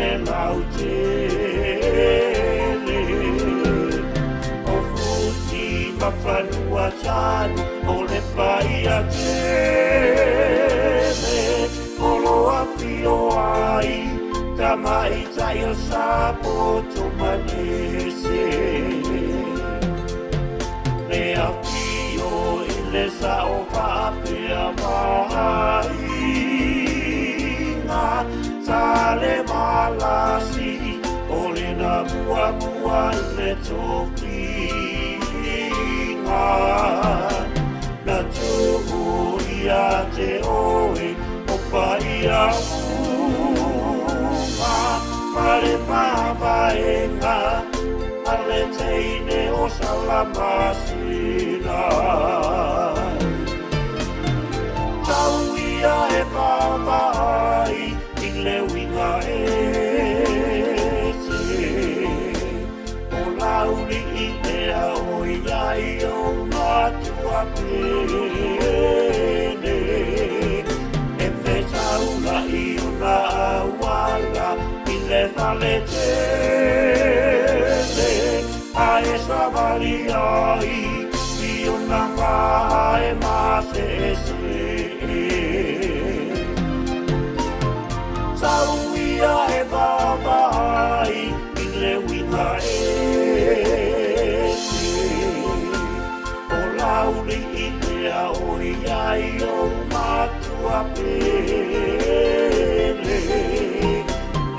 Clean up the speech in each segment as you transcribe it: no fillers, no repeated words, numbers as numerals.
le lautele o futi mawhanua tanu o le whai a tele o loa pio ai ka mai tai o sapo to manese le a pio i le sao whapea mai Tale malasi ole na mua le tokinga na tuhu ia te oe o pai a unga mare mawaenga ale teine o salamasina tau ia e mamai le winga ese o lauri i mea o iai o matua pene e whetaula i o na awala i le vale tele a e savali ai i o na vae mase ese Sauia e mamai i le winga ese o lauri i mea o iai o matua pele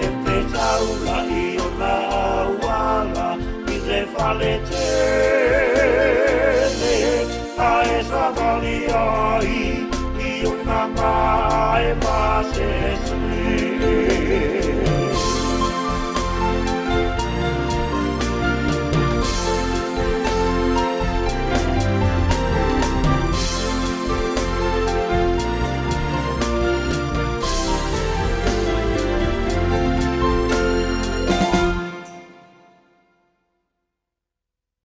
e whetaula i o na awala i le vale tele a e savali ai i o na mai mase